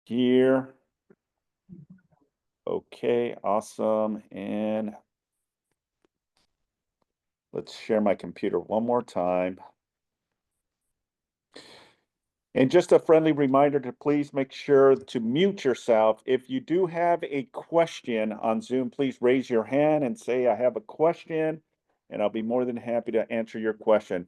Here. Okay, awesome. And let's share my computer one more time. And just a friendly reminder to please make sure to mute yourself. If you do have a question on Zoom, please raise your hand and say, I have a question, and I'll be more than happy to answer your question.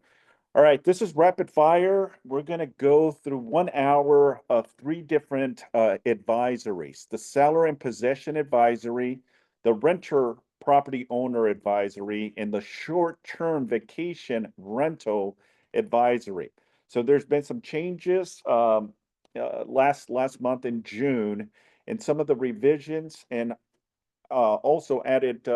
All right, this is rapid fire. We're going to go through 1 hour of 3 different advisories: the seller and possession advisory, the renter property owner advisory, and the short-term vacation rental advisory. So there's been some changes last month in June, and some of the revisions and also added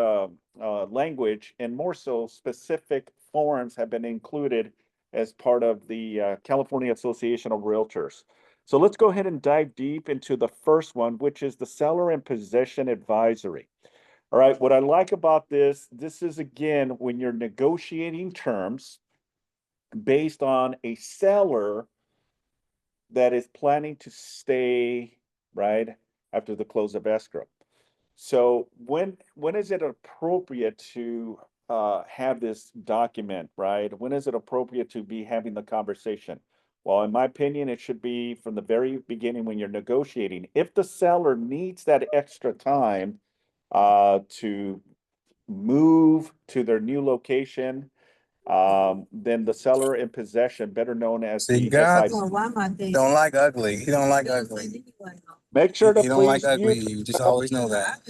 language, and more so specific forms have been included as part of the California Association of Realtors. So let's go ahead and dive deep into the first one, which is the seller and possession advisory. All right, what I like about this is again, when you're negotiating terms based on a seller that is planning to stay, right, after the close of escrow. So when is it appropriate to have this document, right? When is it appropriate to be having the conversation? Well, in my opinion, it should be from the very beginning when you're negotiating. If the seller needs that extra time to move to their new location, then the seller in possession, better known as See, the God SIPA. don't like ugly. He don't like ugly. Make sure to He don't like please ugly. mute You just yourself. always know that.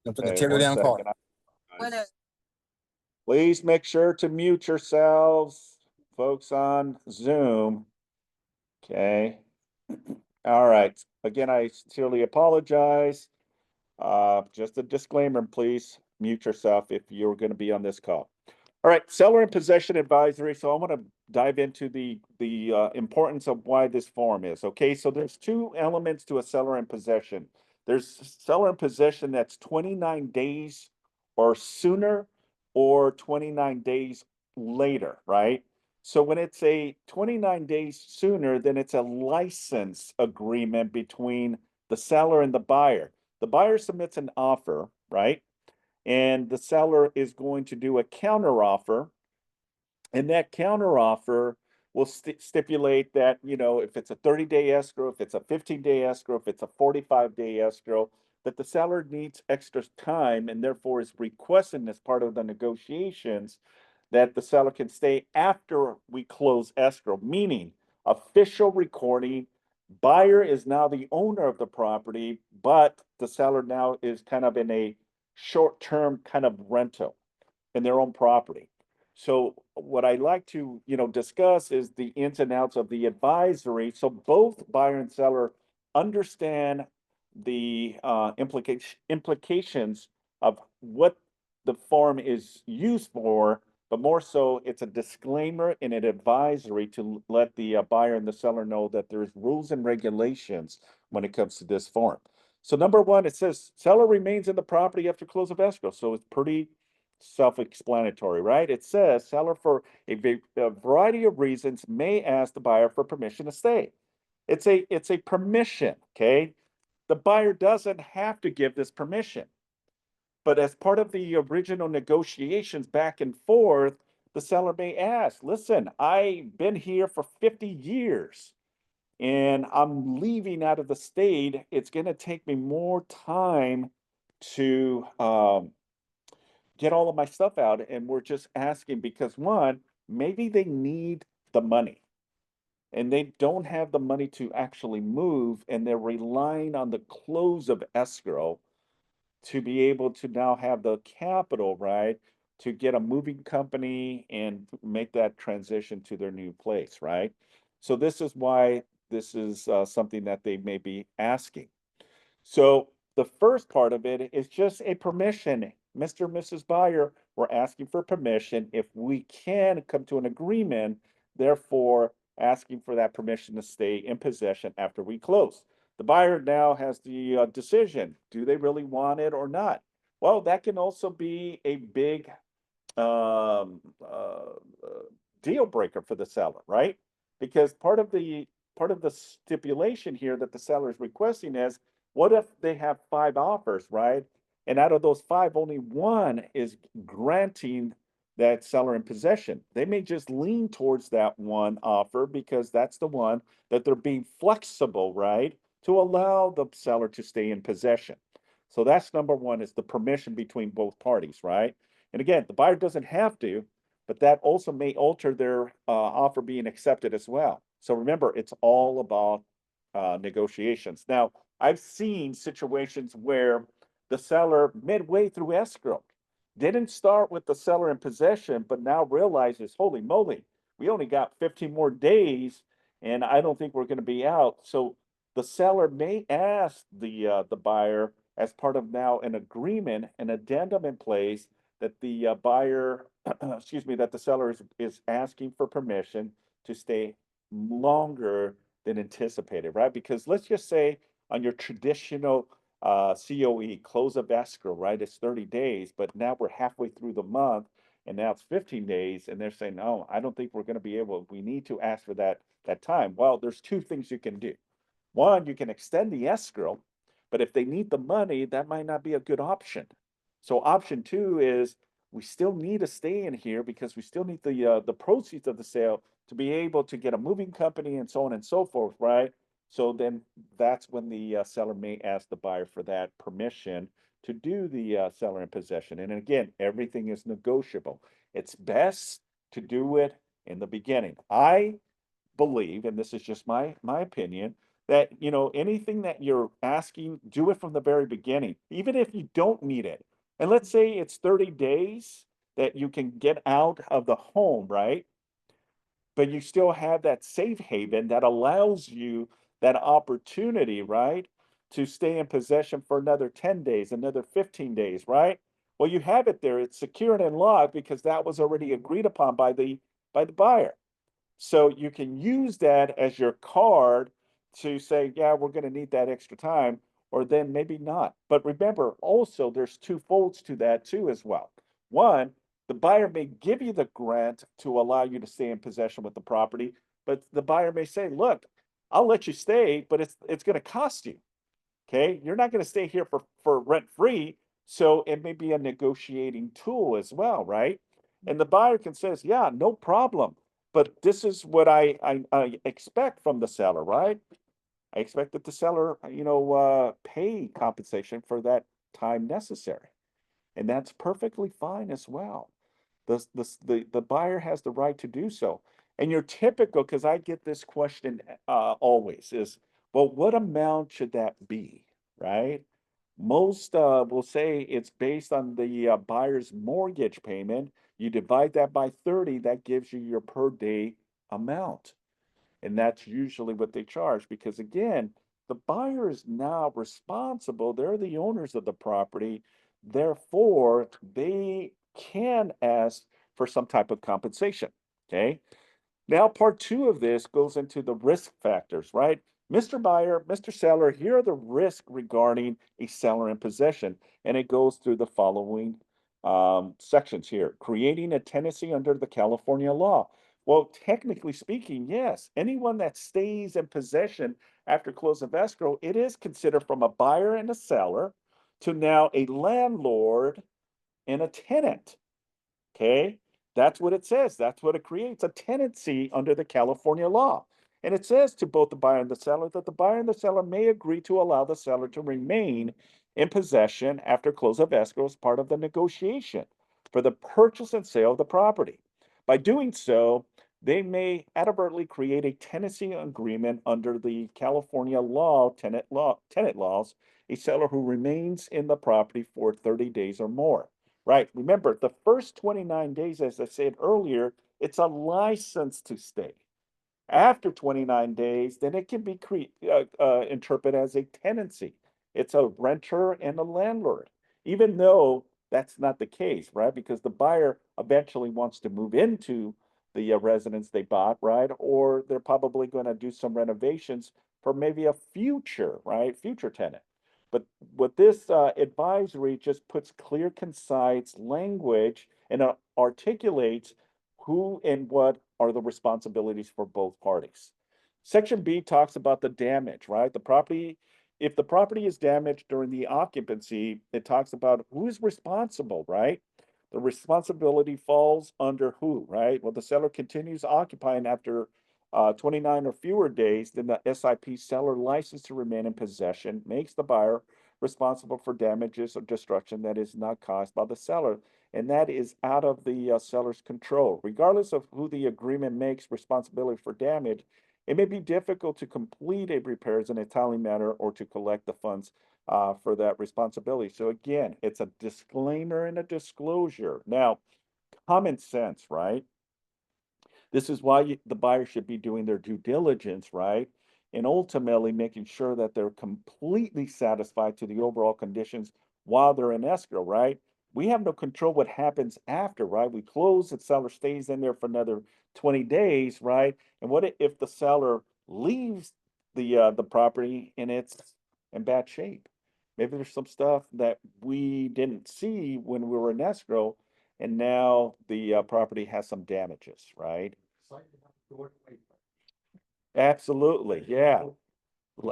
Don't put the Okay, tear one down car. second. Please make sure to mute yourselves, folks on Zoom. Okay. All right. Again, I sincerely apologize. Just a disclaimer, please mute yourself if you're going to be on this call. All right, seller and possession advisory. So I want to dive into the importance of why this form is. Okay, so there's 2 elements to a seller in possession. There's seller in possession that's 29 days or sooner, or 29 days later, right? So when it's a 29 days sooner, then it's a license agreement between the seller and the buyer. The buyer submits an offer, right? And the seller is going to do a counter offer, and that counter offer will stipulate that, if it's a 30-day escrow, if it's a 15-day escrow, if it's a 45-day escrow, that the seller needs extra time and therefore is requesting as part of the negotiations that the seller can stay after we close escrow, meaning official recording. Buyer is now the owner of the property, but the seller now is kind of in a short-term kind of rental in their own property. So what I like to, discuss is the ins and outs of the advisory. So both buyer and seller understand the implications of what the form is used for, but more so it's a disclaimer and an advisory to let the buyer and the seller know that there's rules and regulations when it comes to this form. So number one, it says seller remains in the property after close of escrow. So it's pretty self-explanatory, right? It says seller for a variety of reasons may ask the buyer for permission to stay. It's a permission, okay? The buyer doesn't have to give this permission. But as part of the original negotiations back and forth, the seller may ask, listen, I've been here for 50 years and I'm leaving out of the state. It's going to take me more time to get all of my stuff out. And we're just asking because, one, maybe they need the money and they don't have the money to actually move, and they're relying on the close of escrow to be able to now have the capital, right, to get a moving company and make that transition to their new place, right? So this is why this is something that they may be asking. So the first part of it is just a permission. Mr. and Mrs. Buyer, we're asking for permission if we can come to an agreement, therefore asking for that permission to stay in possession after we close. The buyer now has the decision. Do they really want it or not? Well, that can also be a big um, uh, uh, deal breaker for the seller, right? Because part of the part of the stipulation here that the seller is requesting is, what if they have 5 offers, right? And out of those 5, only one is granting that seller in possession. They may just lean towards that one offer because that's the one that they're being flexible, right? To allow the seller to stay in possession. So that's number one, is the permission between both parties, right? And again, the buyer doesn't have to, but that also may alter their offer being accepted as well. So remember, it's all about negotiations. Now, I've seen situations where the seller midway through escrow didn't start with the seller in possession, but now realizes, holy moly, we only got 15 more days, and I don't think we're going to be out. So the seller may ask the buyer, as part of now an agreement, an addendum in place, that the buyer, excuse me, that the seller is asking for permission to stay longer than anticipated, right? Because let's just say on your traditional COE, close of escrow, right? It's 30 days, but now we're halfway through the month and now it's 15 days and they're saying, no, I don't think we're going to be able, we need to ask for that time. Well, there's 2 things you can do. One, you can extend the escrow, but if they need the money, that might not be a good option. So option 2 is, we still need to stay in here because we still need the proceeds of the sale to be able to get a moving company and so on and so forth, right? So then that's when the seller may ask the buyer for that permission to do the seller in possession. And again, everything is negotiable. It's best to do it in the beginning. I believe, and this is just my opinion, that anything that you're asking, do it from the very beginning, even if you don't need it. And let's say it's 30 days that you can get out of the home, right? But you still have that safe haven that allows you that opportunity, right? To stay in possession for another 10 days, another 15 days, right? Well, you have it there. It's secured and locked because that was already agreed upon by the buyer. So you can use that as your card to say, yeah, we're going to need that extra time, or then maybe not. But remember, also, there's 2 folds to that too, as well. One, the buyer may give you the grant to allow you to stay in possession with the property, but the buyer may say, look, I'll let you stay, but it's going to cost you. Okay, you're not going to stay here for rent free, so it may be a negotiating tool as well, right? And the buyer can says, yeah, no problem, but this is what I expect from the seller, right? I expect that the seller, pay compensation for that time necessary, and that's perfectly fine as well. The buyer has the right to do so. And your typical, because I get this question always, is, well, what amount should that be, right? Most will say it's based on the buyer's mortgage payment. You divide that by 30, that gives you your per day amount. And that's usually what they charge because, again, the buyer is now responsible. They're the owners of the property. Therefore, they can ask for some type of compensation. Okay. Now, part 2 of this goes into the risk factors, right? Mr. Buyer, Mr. Seller, here are the risks regarding a seller in possession. And it goes through the following sections here. Creating a tenancy under the California law. Well, technically speaking, yes, anyone that stays in possession after close of escrow, it is considered from a buyer and a seller to now a landlord and a tenant. Okay, that's what it says. That's what it creates, a tenancy under the California law. And it says to both the buyer and the seller that the buyer and the seller may agree to allow the seller to remain in possession after close of escrow as part of the negotiation for the purchase and sale of the property. By doing so, they may advertently create a tenancy agreement under the California tenant laws, a seller who remains in the property for 30 days or more. Right. Remember, the first 29 days, as I said earlier, it's a license to stay. After 29 days, then it can be interpreted as a tenancy. It's a renter and a landlord, even though that's not the case, right? Because the buyer eventually wants to move into the residence they bought, right? Or they're probably going to do some renovations for maybe a future, right? Future tenant. But what this advisory just puts clear, concise language and articulates who and what are the responsibilities for both parties. Section B talks about the damage, right? The property, if the property is damaged during the occupancy, it talks about who is responsible, right? The responsibility falls under who, right? Well, the seller continues occupying after 29 or fewer days, then the SIP seller licensed to remain in possession makes the buyer responsible for damages or destruction that is not caused by the seller. And that is out of the seller's control. Regardless of who the agreement makes responsibility for damage, it may be difficult to complete a repairs in a timely manner or to collect the funds for that responsibility. So again, it's a disclaimer and a disclosure. Now, common sense, right? This is why the buyer should be doing their due diligence, right? And ultimately making sure that they're completely satisfied to the overall conditions while they're in escrow, right? We have no control what happens after, right? We close, the seller stays in there for another 20 days, right? And what if the seller leaves the property and it's in bad shape? Maybe there's some stuff that we didn't see when we were in escrow, and now the property has some damages, right? Absolutely, yeah.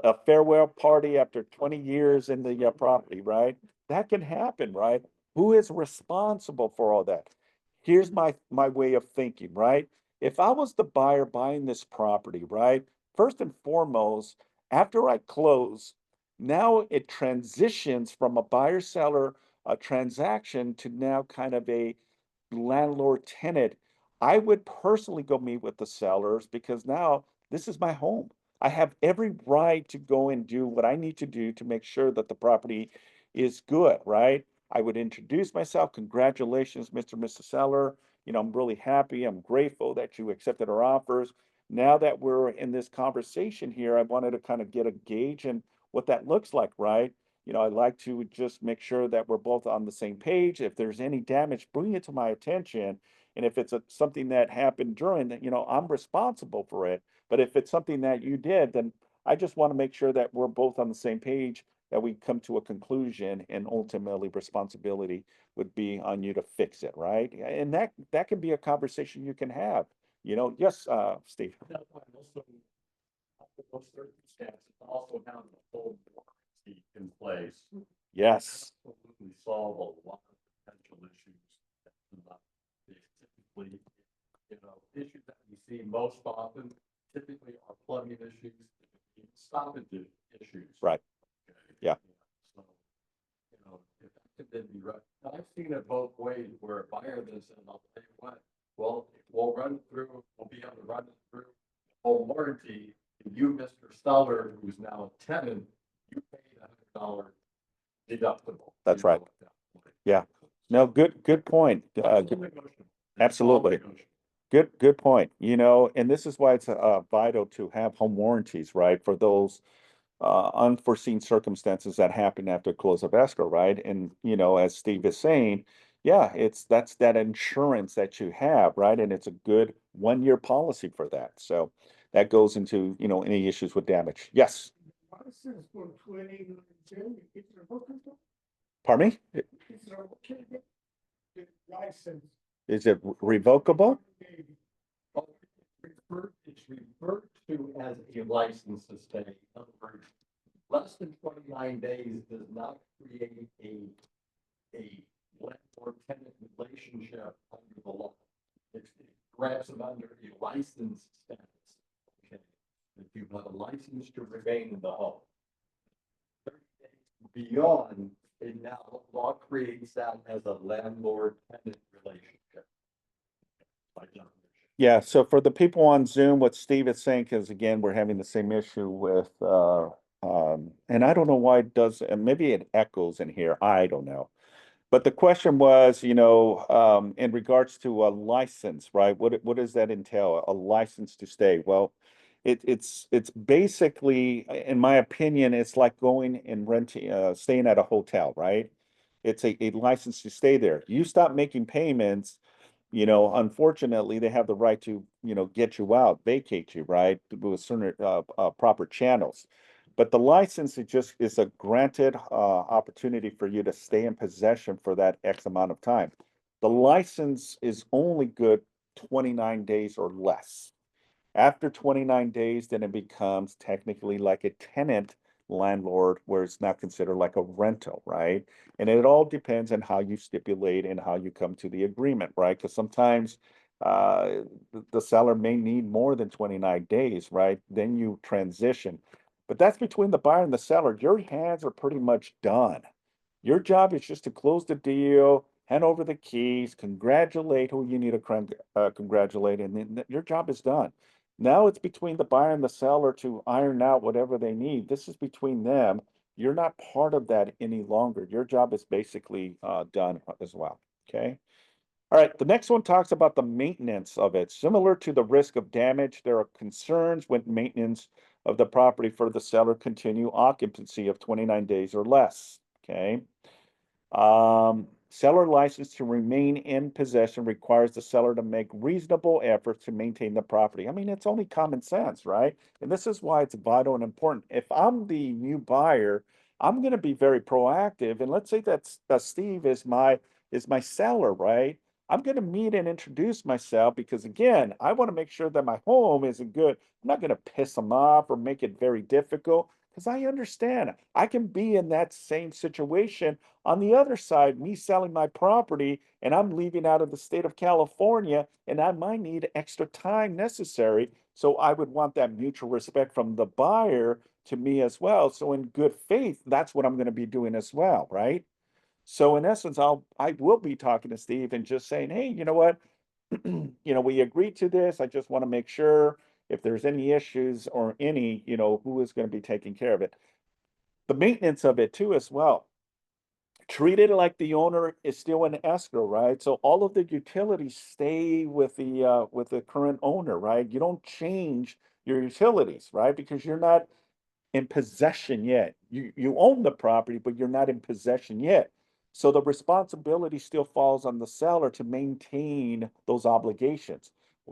A farewell party after 20 years in the property, right? That can happen, right? Who is responsible for all that? Here's my way of thinking, right? If I was the buyer buying this property, right? First and foremost, after I close, now it transitions from a buyer-seller transaction to now kind of a landlord-tenant. I would personally go meet with the sellers because now this is my home. I have every right to go and do what I need to do to make sure that the property is good, right? I would introduce myself. Congratulations, Mr. and Mrs. Seller. You know, I'm really happy. I'm grateful that you accepted our offers. Now that we're in this conversation here, I wanted to kind of get a gauge and what that looks like, right? You know, I'd like to just make sure that we're both on the same page. If there's any damage, bring it to my attention. And if it's something that happened during that, you know, I'm responsible for it. But if it's something that you did, then I just want to make sure that we're both on the same page, that we come to a conclusion, and ultimately responsibility would be on you to fix it, right? And that can be a conversation you can have. You know, yes, Steve. That's why also, under those circumstances, also have the full warranty in place. Yes. Absolutely solve a lot of potential issues that come up. Typically, you know, issues that we see most often typically are plumbing issues, stoppage issues. Right. Okay. Yeah. So, you know, if that could then be right. I've seen it both ways where a buyer then said, I'll tell you what, well, we'll run through, we'll be able to run it through the whole warranty. And you, Mr. Stoller, who's now a tenant, you paid $100 deductible. That's You know, right. at that point. Yeah. No, good point. It's all negotiable. It's all Absolutely. negotiable. Good point. You know, and this is why it's vital to have home warranties, right? For those unforeseen circumstances that happen after close of escrow, right? And, you know, as Steve is saying, yeah, that's that insurance that you have, right? And it's a good 1 year policy for that. So that goes into, you know, any issues with damage. Yes, License for 2019, it's revocable. pardon me? It's revocable. The license. Is it revocable? Oh, it's referred to as a license to stay. In other words, less than 29 days does not create a landlord-tenant relationship under the law. It grabs them under a license status. Okay, if you have a license to remain in the home. 30 days beyond, it now law creates that as a landlord-tenant relationship. By definition. Yeah, so for the people on Zoom, what Steve is saying, because again, we're having the same issue with, and I don't know why it does, and maybe it echoes in here, I don't know. But the question was, you know, in regards to a license, right? What does that entail? A license to stay? Well, it's basically, in my opinion, it's like going and renting, staying at a hotel, right? It's a license to stay there. You stop making payments, you know, unfortunately, they have the right to, you know, get you out, vacate you, right? With certain proper channels. But the license is just is a granted opportunity for you to stay in possession for that X amount of time. The license is only good 29 days or less. After 29 days, then it becomes technically like a tenant landlord, where it's not considered like a rental, right? And it all depends on how you stipulate and how you come to the agreement, right? Because sometimes the seller may need more than 29 days, right? Then you transition. But that's between the buyer and the seller. Your hands are pretty much done. Your job is just to close the deal, hand over the keys, congratulate who you need to congratulate, and then your job is done. Now it's between the buyer and the seller to iron out whatever they need. This is between them. You're not part of that any longer. Your job is basically done as well. Okay. All right. The next one talks about the maintenance of it. Similar to the risk of damage, there are concerns with maintenance of the property for the seller continue occupancy of 29 days or less. Okay. Seller license to remain in possession requires the seller to make reasonable efforts to maintain the property. I mean, it's only common sense, right? And this is why it's vital and important. If I'm the new buyer, I'm going to be very proactive. And let's say that Steve is my seller, right? I'm going to meet and introduce myself because again, I want to make sure that my home isn't good. I'm not going to piss them off or make it very difficult because I understand I can be in that same situation on the other side, me selling my property and I'm leaving out of the state of California and I might need extra time necessary. So I would want that mutual respect from the buyer to me as well. So in good faith, that's what I'm going to be doing as well, right? So in essence, I will be talking to Steve and just saying, hey, you know what? We agreed to this. I just want to make sure if there's any issues or any, who is going to be taking care of it. The maintenance of it too as well, treat it like the owner is still in escrow, right? So all of the utilities stay with the current owner, right? You don't change your utilities, right? Because you're not in possession yet. You own the property, but you're not in possession yet. So the responsibility still falls on the seller to maintain those obligations.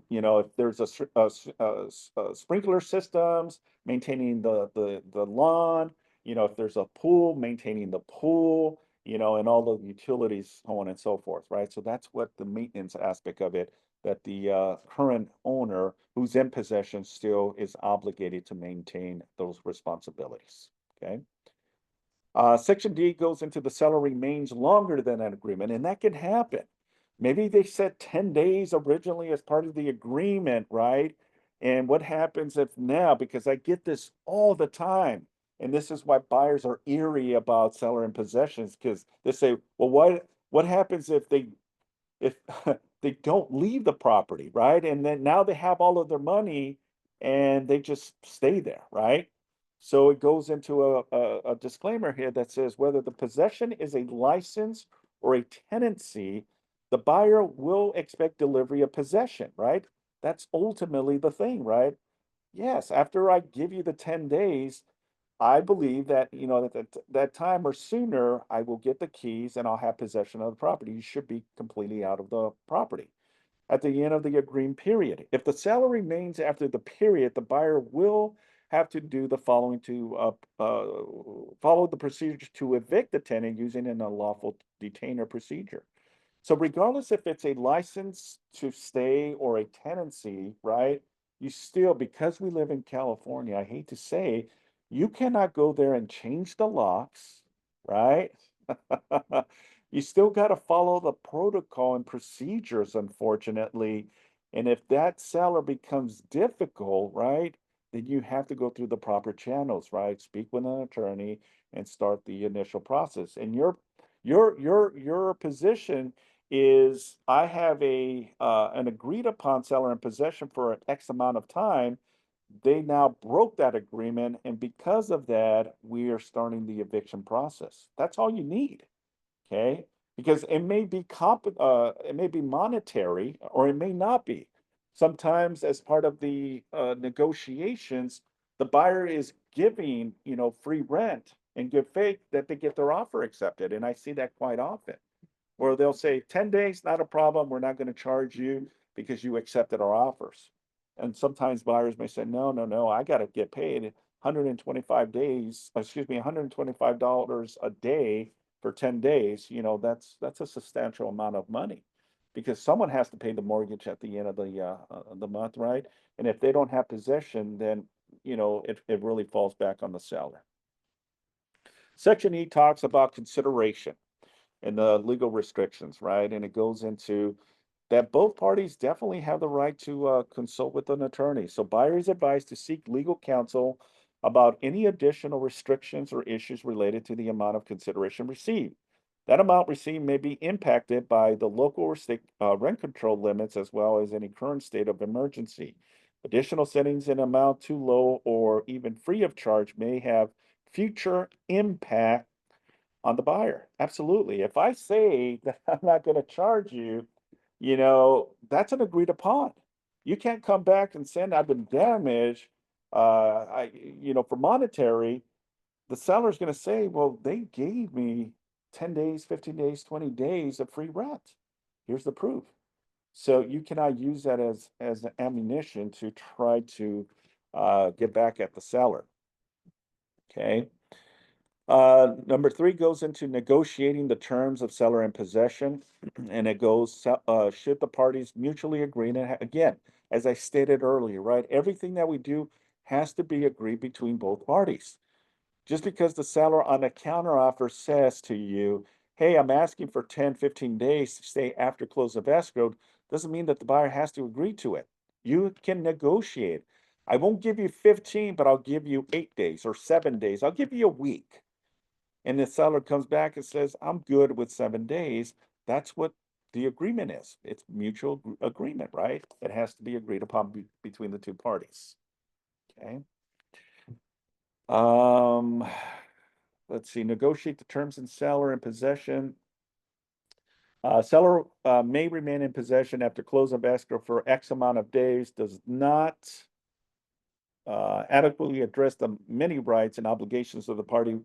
If there's a sprinkler systems, maintaining the lawn, if there's a pool, maintaining the pool, and all the utilities, so on and so forth, right? So that's what the maintenance aspect of it, that the current owner who's in possession still is obligated to maintain those responsibilities, okay? Section D goes into the seller remains longer than an agreement, and that can happen. Maybe they said 10 days originally as part of the agreement, right? And what happens if now, because I get this all the time, and this is why buyers are eerie about seller in possessions, because they say, well, what happens if they don't leave the property, right? And then now they have all of their money and they just stay there, right? So it goes into a disclaimer here that says whether the possession is a license or a tenancy, the buyer will expect delivery of possession, right? That's ultimately the thing, right? Yes, after I give you the 10 days, I believe that, that time or sooner, I will get the keys and I'll have possession of the property. You should be completely out of the property at the end of the agreed period. If the seller remains after the period, the buyer will have to do the following to follow the procedure to evict the tenant using an unlawful detainer procedure. So regardless if it's a license to stay or a tenancy, right? You still, because we live in California, I hate to say, you cannot go there and change the locks, right? You still got to follow the protocol and procedures, unfortunately. And if that seller becomes difficult, right, then you have to go through the proper channels, right? Speak with an attorney and start the initial process. And your position is I have an agreed upon seller in possession for an X amount of time. They now broke that agreement, and because of that, we are starting the eviction process. That's all you need, okay? Because it may be monetary or it may not be. Sometimes as part of the negotiations, the buyer is giving, free rent in good faith that they get their offer accepted, and I see that quite often. Or they'll say 10 days, not a problem. We're not going to charge you because you accepted our offers. And sometimes buyers may say, no, no, no, I got to get paid 125 days, excuse me, $125 a day for 10 days. That's a substantial amount of money because someone has to pay the mortgage at the end of the month, right? And if they don't have possession, then, it really falls back on the seller. Section E talks about consideration and the legal restrictions, right? And it goes into that both parties definitely have the right to consult with an attorney. So buyer is advised to seek legal counsel about any additional restrictions or issues related to the amount of consideration received. That amount received may be impacted by the local or state rent control limits as well as any current state of emergency. Additional settings in amount too low or even free of charge may have future impact on the buyer. Absolutely. If I say that I'm not going to charge you, that's an agreed upon. You can't come back and say I've been damaged, for monetary. The seller's going to say, well, they gave me 10 days, 15 days, 20 days of free rent. Here's the proof. So you cannot use that as ammunition to try to get back at the seller. Okay. Number 3 goes into negotiating the terms of seller in possession, and it goes, should the parties mutually agree, and again, as I stated earlier, right, everything that we do has to be agreed between both parties. Just because the seller on a counteroffer says to you, hey, I'm asking for 10, 15 days to stay after close of escrow, doesn't mean that the buyer has to agree to it. You can negotiate. I won't give you 15, but I'll give you 8 days or 7 days. I'll give you a week. And the seller comes back and says, I'm good with 7 days. That's what the agreement is. It's mutual agreement, right? It has to be agreed upon between the two parties. Okay. Let's see, negotiate the terms in seller in possession. Seller may remain in possession after close of escrow for X amount of days, does not adequately address the many rights and obligations of the party,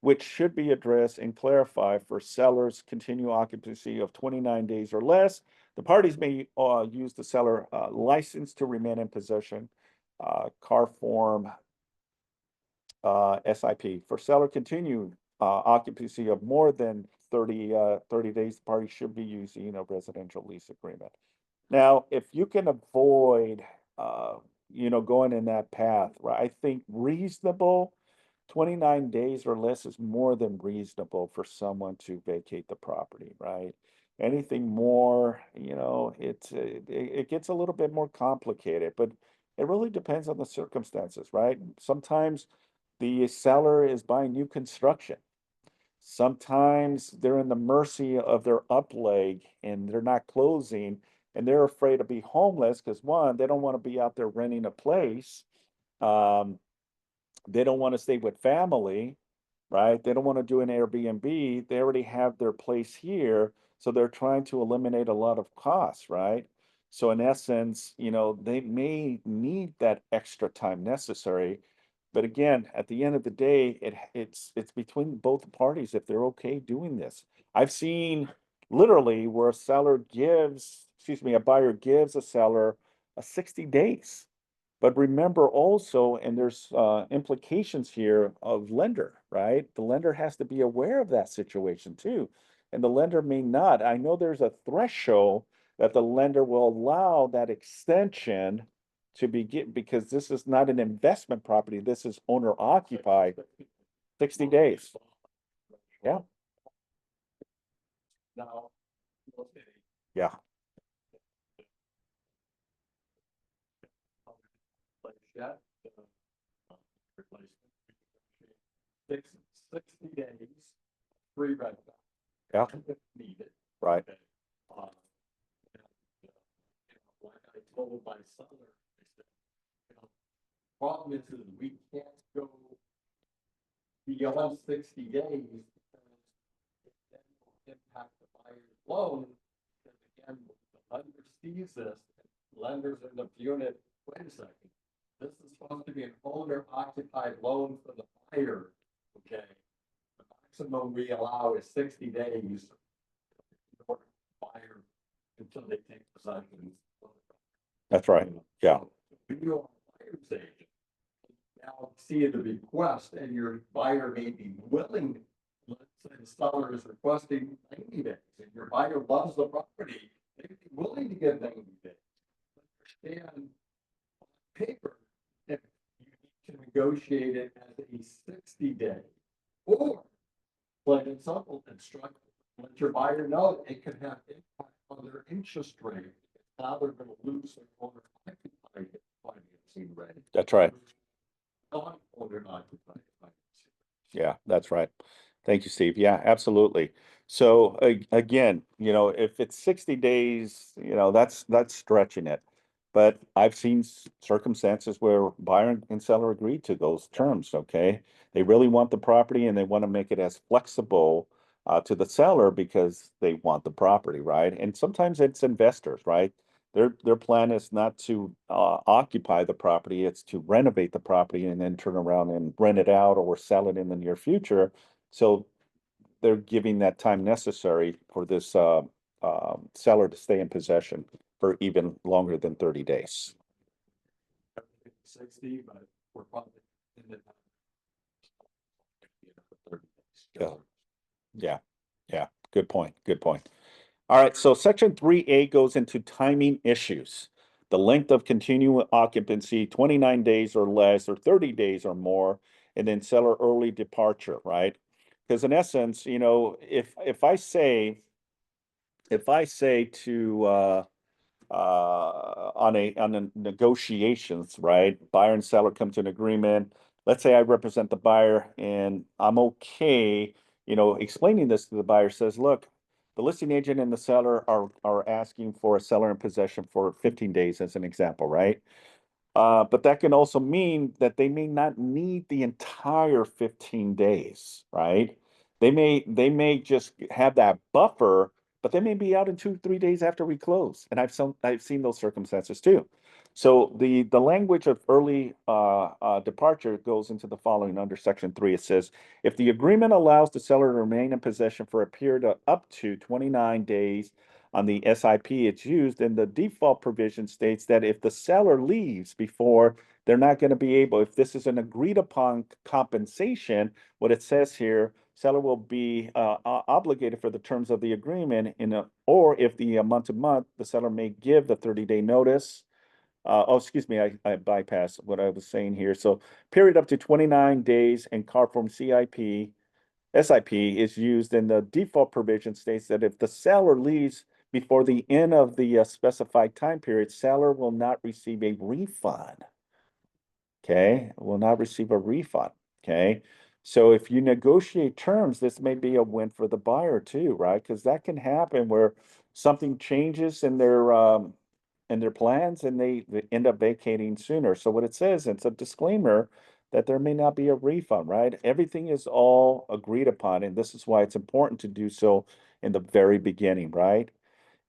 which should be addressed and clarified for sellers continue occupancy of 29 days or less. The parties may use the seller license to remain in possession, C.A.R form, SIP. For seller continued occupancy of more than 30 days, the party should be using a residential lease agreement. Now, if you can avoid, going in that path, right? I think reasonable 29 days or less is more than reasonable for someone to vacate the property, right? Anything more, it gets a little bit more complicated, but it really depends on the circumstances, right? Sometimes the seller is buying new construction. Sometimes they're in the mercy of their upleg and they're not closing and they're afraid to be homeless because one, they don't want to be out there renting a place. They don't want to stay with family, right? They don't want to do an Airbnb. They already have their place here. So they're trying to eliminate a lot of costs, right? So in essence, they may need that extra time necessary. But again, at the end of the day, it's between both parties if they're okay doing this. I've seen literally where a buyer gives a seller a 60 days. But remember also, and there's implications here of lender, right? The lender has to be aware of that situation too. And the lender may not. I know there's a threshold that the lender will allow that extension to begin because this is not an investment property. This is owner occupied. 60 days. Yeah. Now, Yeah. like that, replacement. 60 days, free rent. Yeah. If needed. Right. Okay. Like I told my seller, I said, problem is we can't go beyond 60 days because it then will impact the buyer's loan. Because again, the lender sees this, lenders in the unit, wait a second, this is supposed to be an owner occupied loan for the buyer, okay? The maximum we allow is 60 days for the buyer until they take possession. That's right. Yeah. You are a buyer's agent. Now see the request and your buyer may be willing, let's say the seller is requesting 90 days and your buyer loves the property, they'd be willing to give 90 days. Understand negotiate it as a 60-day. Or, plain and simple, instruct, let your buyer know it could have impact on their interest rate. Now they're gonna lose their owner occupied financing rate. That's right. Non-owner occupied financing. Yeah, that's right. Thank you, Steve. Yeah, absolutely. So again, if it's 60 days, that's stretching it. But I've seen circumstances where buyer and seller agreed to those terms, okay? They really want the property and they want to make it as flexible to the seller because they want the property, right? And sometimes it's investors, right? Their plan is not to occupy the property, it's to renovate the property and then turn around and rent it out or sell it in the near future. So they're giving that time necessary for this seller to stay in possession for even longer than 30 days. 60, but we're probably in the 30 days. Yeah. Yeah, yeah, good point, good point. All right, so section 3A goes into timing issues. The length of continuing occupancy, 29 days or less, or 30 days or more, and then seller early departure, right? Because in essence, if I say to on a negotiations, right? Buyer and seller come to an agreement. Let's say I represent the buyer and I'm okay, explaining this to the buyer says, look, the listing agent and the seller are asking for a seller in possession for 15 days as an example, right? But that can also mean that they may not need the entire 15 days, right? They may just have that buffer, but they may be out in 2, 3 days after we close. And I've seen those circumstances too. So the language of early departure goes into the following under section 3. It says, if the agreement allows the seller to remain in possession for a period of up to 29 days on the SIP it's used, and the default provision states that if the seller leaves before, they're not going to be able, if this is an agreed upon compensation, what it says here, seller will be obligated for the terms of the agreement or if the month to month, the seller may give the 30-day notice. Excuse me, I bypassed what I was saying here. So period up to 29 days and CAR form SIP is used, and the default provision states that if the seller leaves before the end of the specified time period, seller will not receive a refund. Okay, will not receive a refund. Okay, so if you negotiate terms, this may be a win for the buyer too, right? Because that can happen where something changes in their plans and they end up vacating sooner. So what it says, it's a disclaimer that there may not be a refund, right? Everything is all agreed upon, and this is why it's important to do so in the very beginning, right?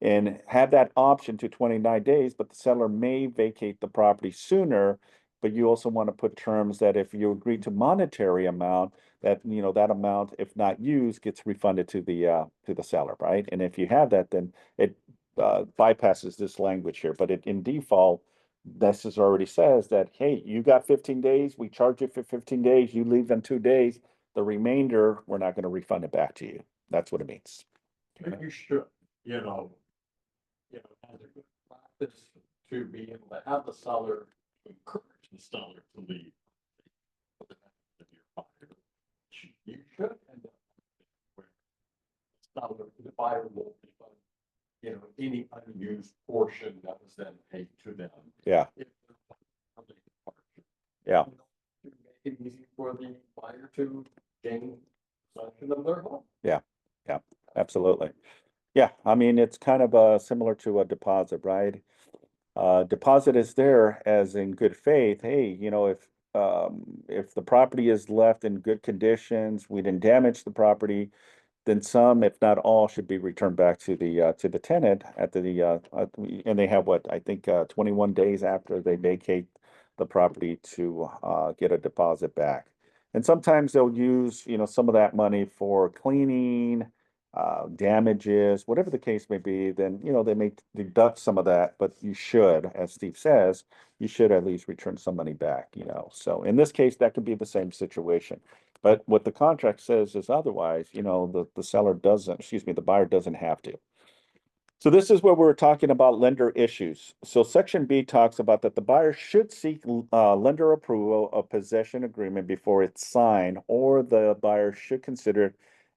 And have that option to 29 days, but the seller may vacate the property sooner. But you also want to put terms that if you agree to monetary amount, that that amount, if not used, gets refunded to the seller, right? And if you have that, then it bypasses this language here. But in default, this is already says that, hey, you got 15 days, we charge you for 15 days, you leave in 2 days, the remainder, we're not going to refund it back to you. That's what it means. You should, as a good practice to be able to have the seller, to encourage the seller to leave. For the benefit of your buyer. You should end up where the seller, the buyer will refund, any unused portion that was then paid to them. Yeah. If they're from a departure. Yeah. To make it easy for the buyer to gain possession of their home. Yeah, absolutely. Yeah, I mean, it's kind of similar to a deposit, right? Deposit is there as in good faith. Hey, if the property is left in good conditions, we didn't damage the property, then some, if not all, should be returned back to the tenant and they have what, I think 21 days after they vacate the property to get a deposit back. And sometimes they'll use, some of that money for cleaning, damages, whatever the case may be, then, they may deduct some of that, but you should, as Steve says, you should at least return some money back, So in this case, that could be the same situation. But what the contract says is otherwise, the seller doesn't, excuse me, the buyer doesn't have to. So this is where we're talking about lender issues. So section B talks about that the buyer should seek lender approval of possession agreement before it's signed, or the buyer should consider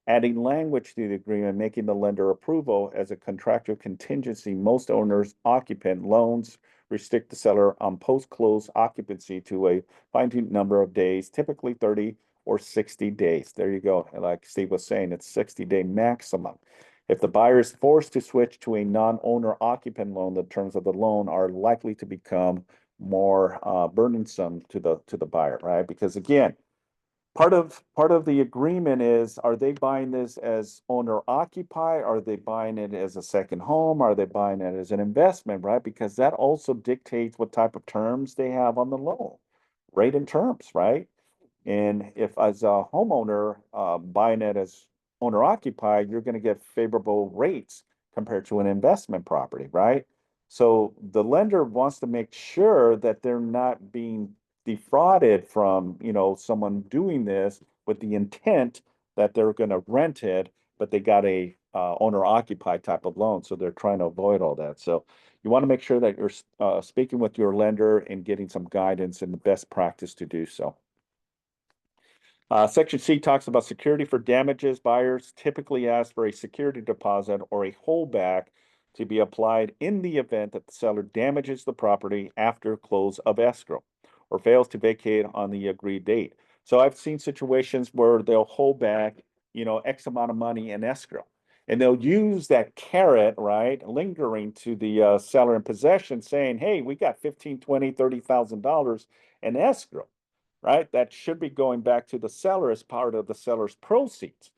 adding language to the agreement, making the lender approval as a contractual contingency. Most owners occupant loans restrict the seller on post-close occupancy to a finite number of days, typically 30 or 60 days. There you go. And like Steve was saying, it's 60-day maximum. If the buyer is forced to switch to a non-owner occupant loan, the terms of the loan are likely to become more burdensome to the buyer, right? Because again, part of the agreement is, are they buying this as owner occupy? Are they buying it as a second home? Are they buying it as an investment, right? Because that also dictates what type of terms they have on the loan, rate and terms, right? And if as a homeowner, buying it as owner occupied, you're gonna get favorable rates compared to an investment property, right? So the lender wants to make sure that they're not being defrauded from, someone doing this with the intent that they're gonna rent it, but they got a owner occupied type of loan, so they're trying to avoid all that. So you want to make sure that you're speaking with your lender and getting some guidance and the best practice to do so. Section C talks about security for damages. Buyers typically ask for a security deposit or a holdback to be applied in the event that the seller damages the property after close of escrow or fails to vacate on the agreed date. So I've seen situations where they'll hold back, X amount of money in escrow. And they'll use that carrot, right, lingering to the seller in possession, saying, hey, we got 15, 20, $30,000 in escrow, right? That should be going back to the seller as part of the seller's proceeds.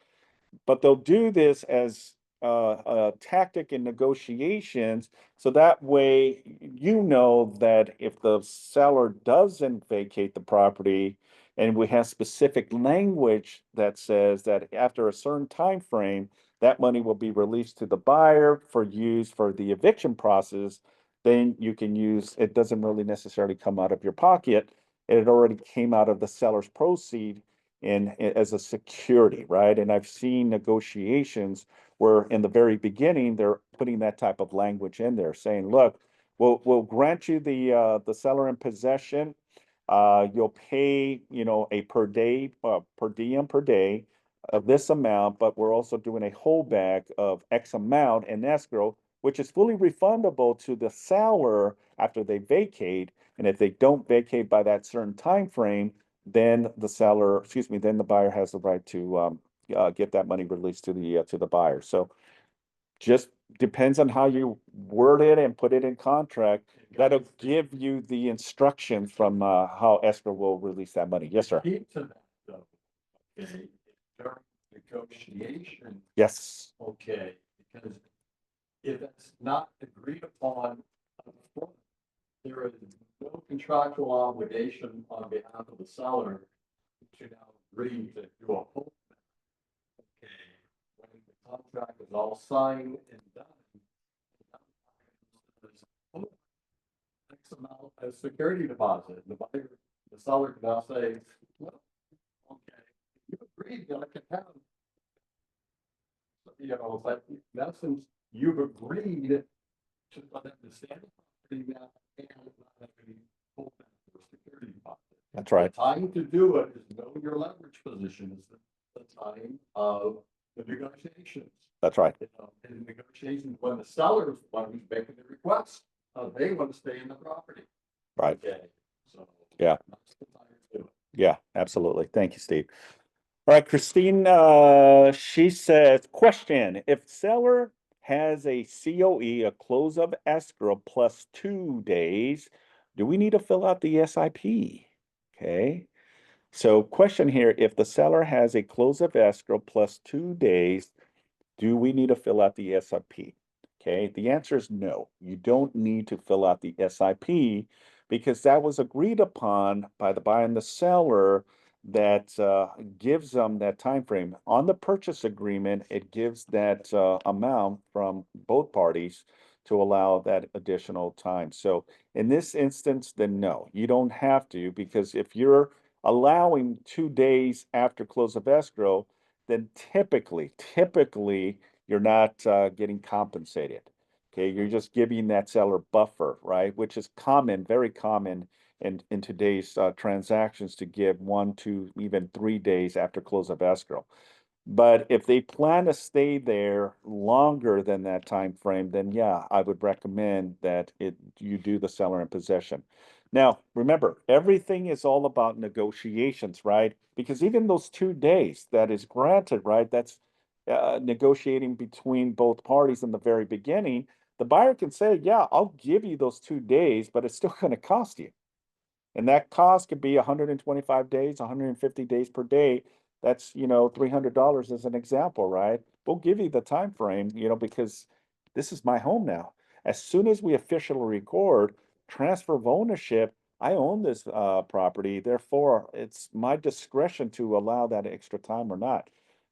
But they'll do this as a tactic in negotiations. So that way, that if the seller doesn't vacate the property, and we have specific language that says that after a certain time frame, that money will be released to the buyer for use for the eviction process, then you can use, it doesn't really necessarily come out of your pocket. It already came out of the seller's proceed as a security, right? And I've seen negotiations where in the very beginning, they're putting that type of language in there saying, look, we'll grant you the seller in possession. You'll pay, a per day, per diem per day of this amount, but we're also doing a holdback of X amount in escrow, which is fully refundable to the seller after they vacate. And if they don't vacate by that certain time frame, then then the buyer has the right to get that money released to the buyer. So just depends on how you word it and put it in contract. That'll give you the instruction from how escrow will release that money. Yes, sir. Key to that, though, okay, during negotiation, Yes, okay, because if it's not agreed upon upfront, there is no contractual obligation on behalf of the seller to now agree to do a whole. Okay, when the contract is all signed and done, there's X amount of security deposit, the seller can now say, well, okay, you agreed that I can have. But in essence, you've agreed to let them stand the property now and not have any holdback or security deposit. that's right. The time to do it is know your leverage position is the time of the negotiations. That's right. In negotiations, when the seller is the one who's making the request, they want to stay in the property. Right. Okay, so. Yeah. That's the time to do it. Yeah, absolutely. Thank you, Steve. All right, Christine, she says, question, if seller has a COE, a close of escrow plus 2 days, do we need to fill out the SIP? Okay. So question here, if the seller has a close of escrow plus 2 days, do we need to fill out the SIP? Okay, the answer is no. You don't need to fill out the SIP because that was agreed upon by the buyer and the seller that gives them that time frame. On the purchase agreement, it gives that amount from both parties to allow that additional time. So in this instance, then no, you don't have to, because if you're allowing 2 days after close of escrow, then typically you're not getting compensated. Okay, you're just giving that seller buffer, right? Which is common, very common in today's transactions to give 1 to even 3 days after close of escrow. But if they plan to stay there longer than that time frame, then yeah, I would recommend that you do the seller in possession. Now, remember, everything is all about negotiations, right? Because even those 2 days that is granted, right? That's negotiating between both parties in the very beginning. The buyer can say, yeah, I'll give you those 2 days, but it's still going to cost you. And that cost could be 125 days, 150 days per day. That's, $300 as an example, right? We'll give you the time frame, because this is my home now. As soon as we officially record transfer of ownership, I own this property. Therefore, it's my discretion to allow that extra time or not.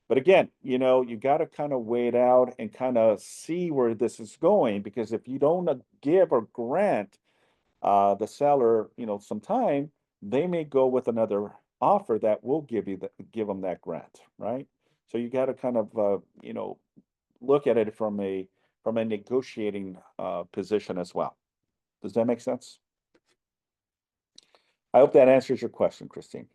But again, you got to kind of wait it out and kind of see where this is going, because if you don't give or grant the seller, some time, they may go with another offer that will give them that grant, right? So you got to kind of, look at it from a negotiating position as well. Does that make sense? I hope that answers your question, Christine.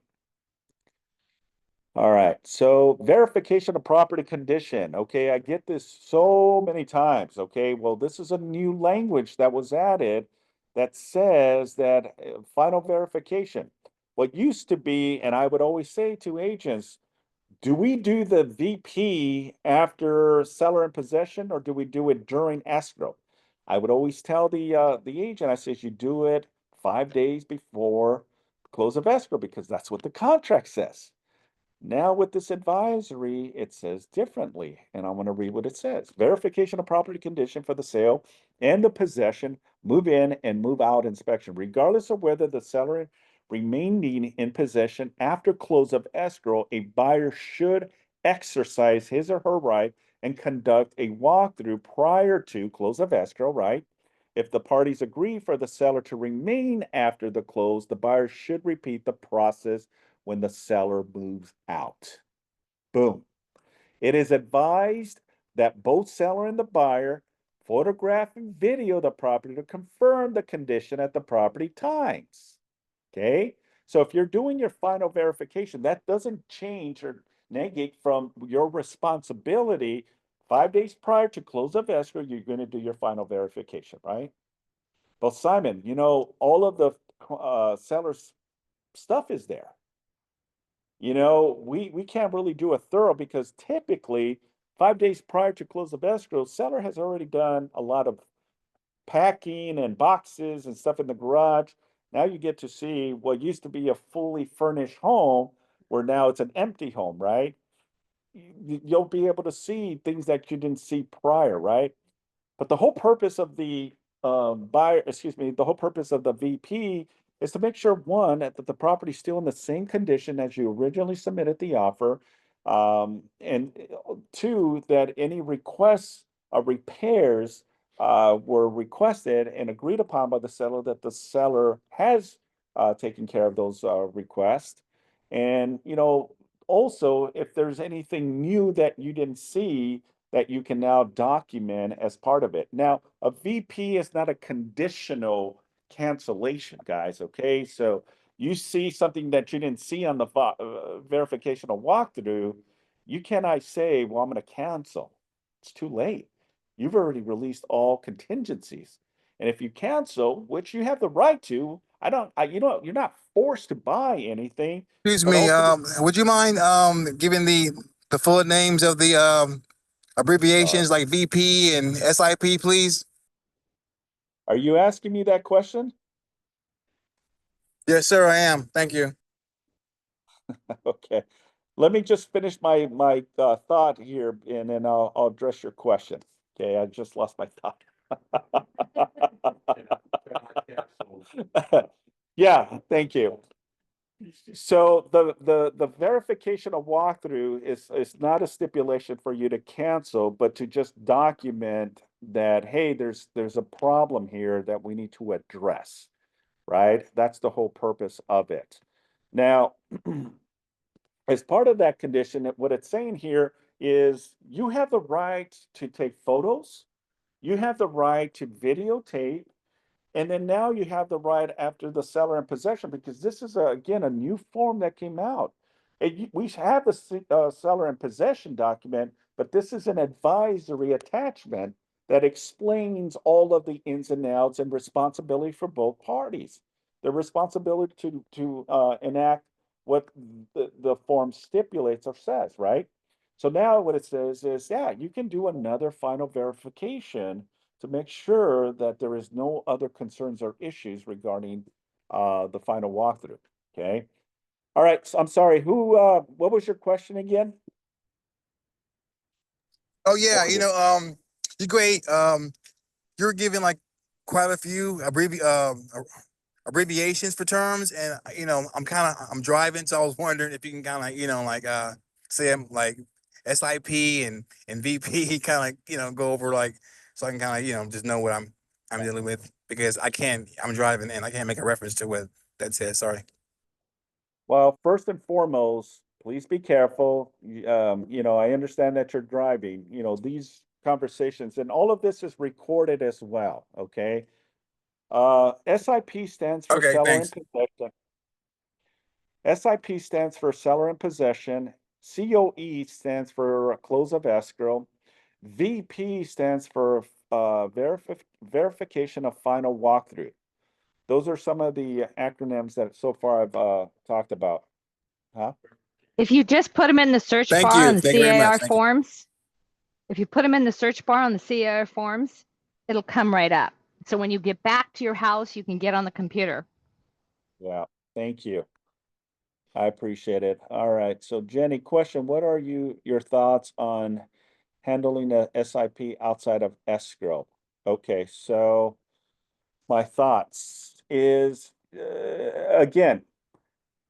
All right, so verification of property condition. Okay, I get this so many times. Okay, well, this is a new language that was added that says that final verification. What used to be, and I would always say to agents, do we do the VP after seller in possession, or do we do it during escrow? I would always tell the agent, I says, you do it 5 days before close of escrow, because that's what the contract says. Now with this advisory, it says differently, and I'm going to read what it says. Verification of property condition for the sale and the possession, move in and move out inspection, regardless of whether the seller remaining in possession after close of escrow, a buyer should exercise his or her right and conduct a walkthrough prior to close of escrow, right? If the parties agree for the seller to remain after the close, the buyer should repeat the process when the seller moves out. Boom. It is advised that both seller and the buyer photograph and video the property to confirm the condition at the property times. Okay? So if you're doing your final verification, that doesn't change or negate from your responsibility. 5 days prior to close of escrow, you're going to do your final verification, right? Well, Simon, all of the seller's stuff is there. We can't really do a thorough, because typically 5 days prior to close of escrow, seller has already done a lot of packing and boxes and stuff in the garage. Now you get to see what used to be a fully furnished home, where now it's an empty home, right? You'll be able to see things that you didn't see prior, right? But the whole purpose of the the whole purpose of the VP is to make sure, one, that the property's still in the same condition as you originally submitted the offer. And two, that any requests of repairs were requested and agreed upon by the seller, that the seller has taken care of those requests. And, also, if there's anything new that you didn't see, that you can now document as part of it. Now, a VP is not a conditional cancellation, guys, okay? So you see something that you didn't see on the verification or walkthrough, you cannot say, well, I'm going to cancel. It's too late. You've already released all contingencies. And if you cancel, which you have the right to, you're not forced to buy anything. Excuse But me, also, would you mind giving the full names of the uh, abbreviations like VP and SIP, please? are you asking me that question? Yes, sir, I am. Thank you. Okay. Let me just finish my thought here, and then I'll address your question. Okay, I just lost my thought. Yeah, thank you. So the verification of walkthrough is not a stipulation for you to cancel, but to just document that, hey, there's a problem here that we need to address, right? That's the whole purpose of it. Now, as part of that condition, what it's saying here is you have the right to take photos, you have the right to videotape. And then now you have the right after the seller in possession, because this is again a new form that came out. We have the seller in possession document, but this is an advisory attachment that explains all of the ins and outs and responsibility for both parties. The responsibility to enact what the form stipulates or says, right? So now what it says is, yeah, you can do another final verification to make sure that there is no other concerns or issues regarding the final walkthrough. Okay. All right. So I'm sorry. What was your question again? Oh yeah, What was it? you're great. You're giving like quite a few abbreviations for terms, and I'm driving, so I was wondering if you can kind of say I'm like SIP and VP, kind of go over like so I can kind of just know what I'm dealing with, because I'm driving and I can't make a reference to what that says. Sorry. Well, first and foremost, please be careful. I understand that you're driving. These conversations and all of this is recorded as well. Okay. SIP stands for Okay, seller in thanks. possession. SIP stands for seller in possession. COE stands for close of escrow. VP stands for verification of final walkthrough. Those are some of the acronyms that so far I've talked about. Huh? If you just put them in the search Thank bar you. on the Thank you very much. C.A.R. Thank you. forms, if you put them in the search bar on the C.A.R. forms, it'll come right up. So when you get back to your house, you can get on the computer. Yeah, thank you. I appreciate it. All right. So Jenny, question, what are your thoughts on handling a SIP outside of escrow? Okay, so my thoughts is again,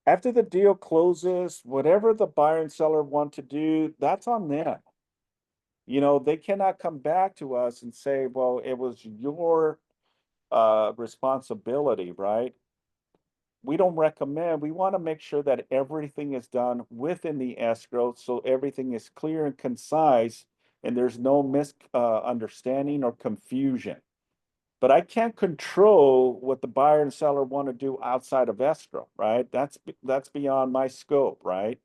after the deal closes, whatever the buyer and seller want to do, that's on them. They cannot come back to us and say, well, it was your responsibility, right? We don't recommend, we want to make sure that everything is done within the escrow so everything is clear and concise and there's no misunderstanding or confusion. But I can't control what the buyer and seller want to do outside of escrow, right? That's beyond my scope, right?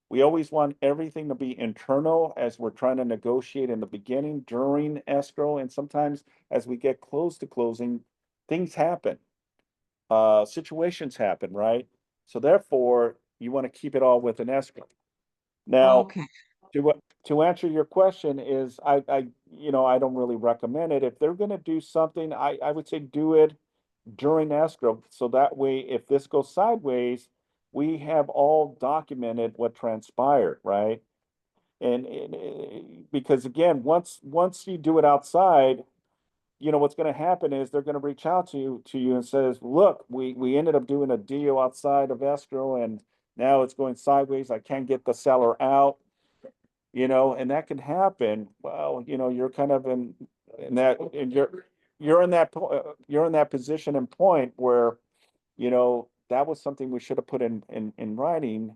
We always want everything to be internal as we're trying to negotiate in the beginning, during escrow, and sometimes as we get close to closing, things happen. Situations happen, right? So therefore, you want to keep it all within escrow. Now, Okay. to answer your question is I don't really recommend it. If they're gonna do something, I would say do it during escrow. So that way, if this goes sideways, we have all documented what transpired, right? And because again, once you do it outside, what's gonna happen is they're gonna reach out to you and says, look, we ended up doing a deal outside of escrow and now it's going sideways. I can't get the seller out, and that can happen. Well, you're kind of in that, and you're in that position and point where, that was something we should have put in writing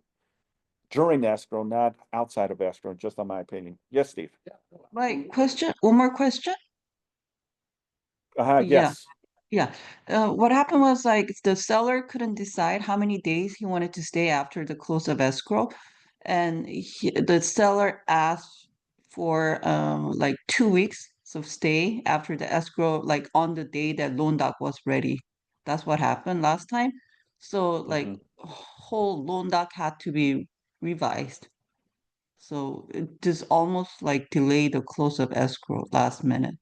during escrow, not outside of escrow, just on my opinion. Yes, Steve. Like question, one more question. Yeah, Yes. yeah. What happened was like the seller couldn't decide how many days he wanted to stay after the close of escrow, and the seller asked for like 2 weeks of stay after the escrow, like on the day that loan doc was ready. That's what happened last time. So like Mhm. whole loan doc had to be revised. So it just almost like delay the close of escrow last minute.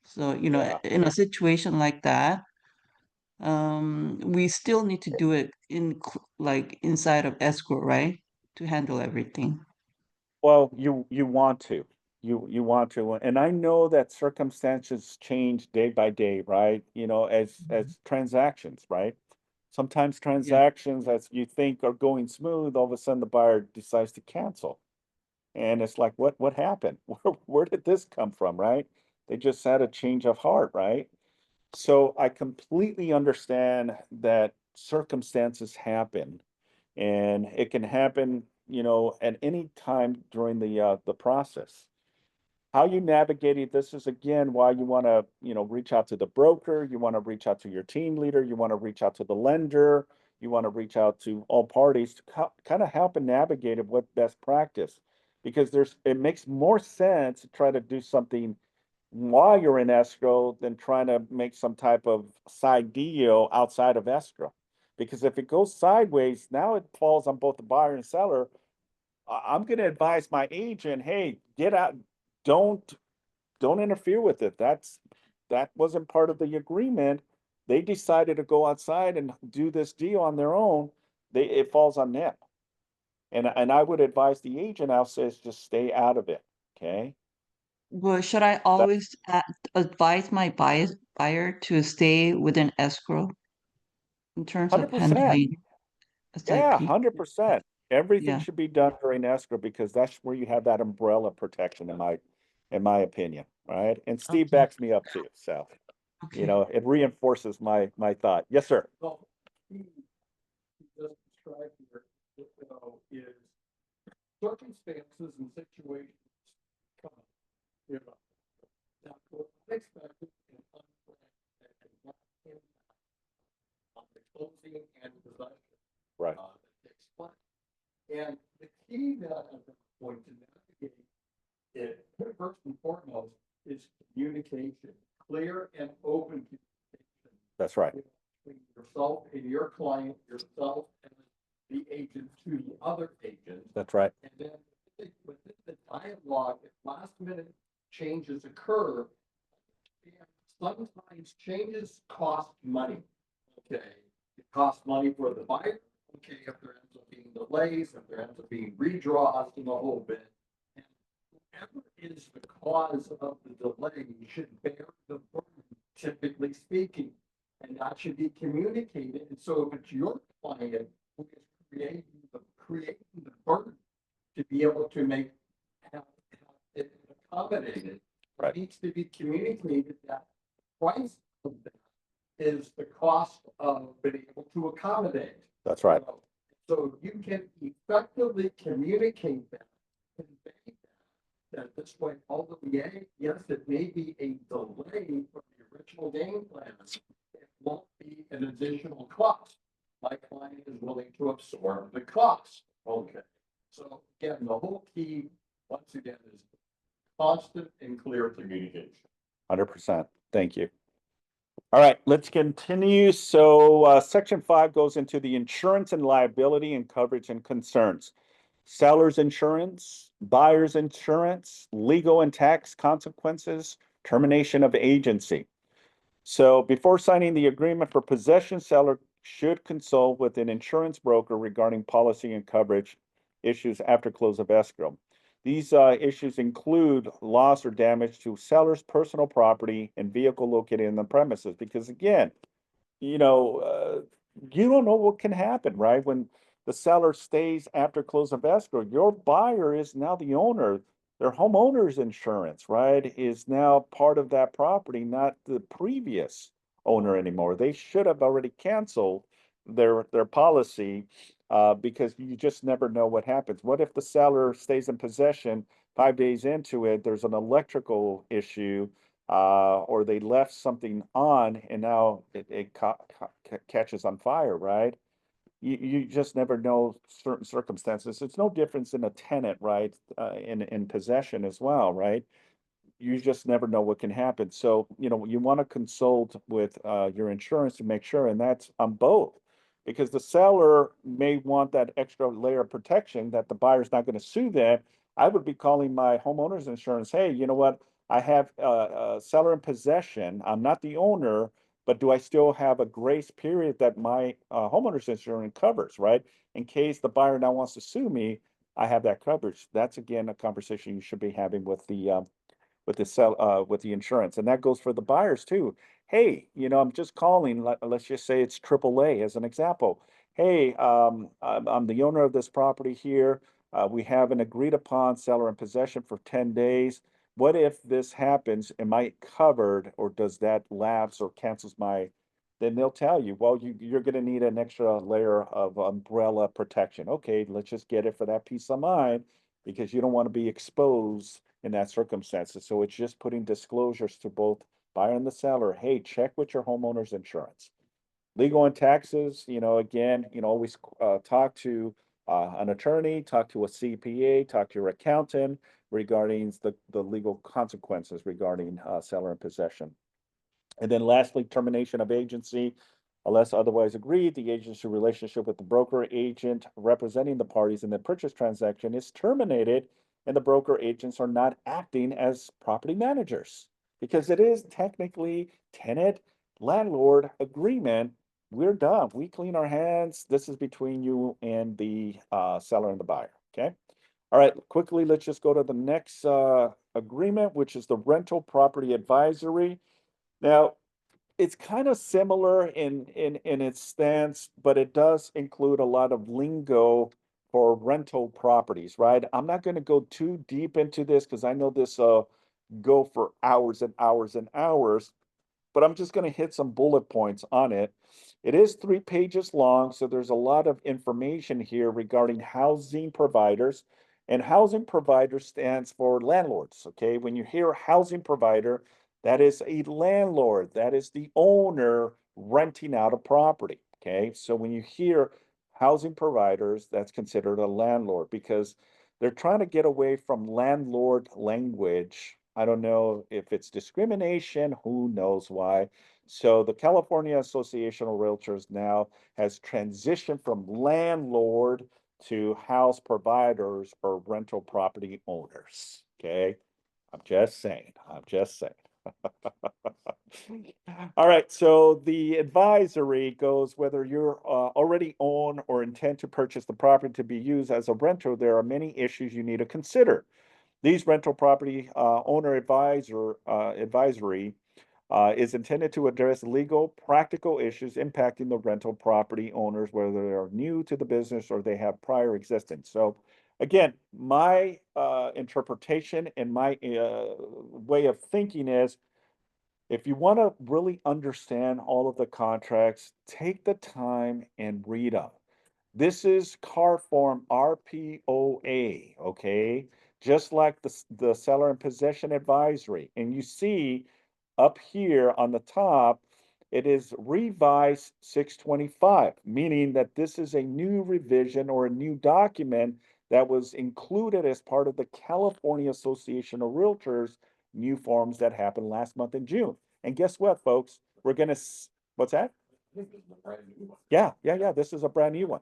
So, Yeah. in a situation like that, we still need to do it like inside of escrow, right? To handle everything. Well, you want to. You want to. And I know that circumstances change day by day, right? As transactions, right? Sometimes Yeah. transactions as you think are going smooth, all of a sudden the buyer decides to cancel. And it's like, what happened? Where did this come from, right? They just had a change of heart, right? So I completely understand that circumstances happen and it can happen, at any time during the process. how you navigate it, this is again why you want to, reach out to the broker, you want to reach out to your team leader, you want to reach out to the lender, you want to reach out to all parties to kind of help and navigate it what best practice. Because it makes more sense to try to do something while you're in escrow than trying to make some type of side deal outside of escrow. Because if it goes sideways, now it falls on both the buyer and seller. I'm going to advise my agent, hey, get out, don't interfere with it. That wasn't part of the agreement. They decided to go outside and do this deal on their own. It falls on them. And I would advise the agent, I'll say, just stay out of it. Okay. Well, should I always advise my buyer to stay within escrow in terms of 100%. handling Yeah, SIP? 100%. Everything Yeah. should be done during escrow because that's where you have that umbrella protection in my opinion, right? And Steve Okay. backs me up too. So, Okay. it reinforces my thought. Yes, sir. So, he just described here, is circumstances and situations come up, that were unexpected and unplanned that can not impact on the closing and possession. Right. That takes place. And the key that I'm going to navigate it, first and foremost, is communication, clear and open communication. That's right. Between yourself and your client, yourself and the agent to the other agent. That's right. And then within the dialogue, if last minute changes occur, and sometimes changes cost money. Okay, it costs money for the buyer. Okay, if there ends up being delays, if there ends up being redraws in the whole bit, and whoever is the cause of the delay should bear the burden, typically speaking, and that should be communicated. And so if it's your client who is creating the burden to be able to have it accommodated, Right. it needs to be communicated that price of that is the cost of being able to accommodate. That's right. So you can effectively communicate that, convey that at this point, although yes, it may be a delay from the original game plan, it won't be an additional cost. My client is willing to absorb the cost. Okay. So again, the whole key, once again, is constant and clear communication. 100%. Thank you. All right, let's continue. So section 5 goes into the insurance and liability and coverage and concerns. Seller's insurance, buyer's insurance, legal and tax consequences, termination of agency. So before signing the agreement for possession, seller should consult with an insurance broker regarding policy and coverage issues after close of escrow. These issues include loss or damage to seller's personal property and vehicle located in the premises. Because again, you don't know what can happen, right? When the seller stays after close of escrow, your buyer is now the owner. Their homeowner's insurance, right, is now part of that property, not the previous owner anymore. They should have already canceled their policy because you just never know what happens. What if the seller stays in possession 5 days into it, there's an electrical issue, or they left something on and now it catches on fire, right? You just never know certain circumstances. It's no difference in a tenant, right? In possession as well, right? You just never know what can happen. So, you want to consult with your insurance to make sure, and that's on both. Because the seller may want that extra layer of protection that the buyer's not going to sue them. I would be calling my homeowner's insurance, hey, you know what? I have a seller in possession. I'm not the owner, but do I still have a grace period that my homeowner's insurance covers, right? In case the buyer now wants to sue me, I have that coverage. That's again a conversation you should be having with the with the insurance, and that goes for the buyers too. Hey, I'm just calling. Let's just say it's AAA as an example. Hey, I'm the owner of this property here. We have an agreed upon seller in possession for 10 days. What if this happens? Am I covered, or does that lapse or cancels my? Then they'll tell you, well, you're going to need an extra layer of umbrella protection. Okay, let's just get it for that peace of mind because you don't want to be exposed in that circumstances. So it's just putting disclosures to both buyer and the seller. Hey, check with your homeowner's insurance. Legal and taxes, again, always talk to an attorney, talk to a CPA, talk to your accountant regarding the legal consequences regarding seller and possession. And then lastly, termination of agency. Unless otherwise agreed, the agency relationship with the broker agent representing the parties in the purchase transaction is terminated, and the broker agents are not acting as property managers because it is technically tenant landlord agreement. We're done. We clean our hands. This is between you and the seller and the buyer. Okay. All right. Quickly, let's just go to the next agreement, which is the rental property advisory. Now, it's kind of similar in its stance, but it does include a lot of lingo for rental properties, right? I'm not going to go too deep into this because I know this go for hours and hours and hours, but I'm just going to hit some bullet points on it. It is 3 pages long, so there's a lot of information here regarding housing providers. And housing provider stands for landlords, okay? When you hear housing provider, that is a landlord, that is the owner renting out a property, okay? So when you hear housing providers, that's considered a landlord because they're trying to get away from landlord language. I don't know if it's discrimination, who knows why. So the California Association of Realtors now has transitioned from landlord to house providers or rental property owners. Okay. I'm just saying. All right, so the advisory goes whether you're already own or intend to purchase the property to be used as a renter, there are many issues you need to consider. These rental property owner advisory is intended to address legal, practical issues impacting the rental property owners, whether they are new to the business or they have prior existence. So again, my interpretation and my way of thinking is if you want to really understand all of the contracts, take the time and read them. This is C.A.R form RPOA, okay? Just like the seller and possession advisory. And you see up here on the top, it is revised 625, meaning that this is a new revision or a new document that was included as part of the California Association of Realtors new forms that happened last month in June. And guess what, folks? We're gonna, what's that? This is a brand new one. Yeah. This is a brand new one.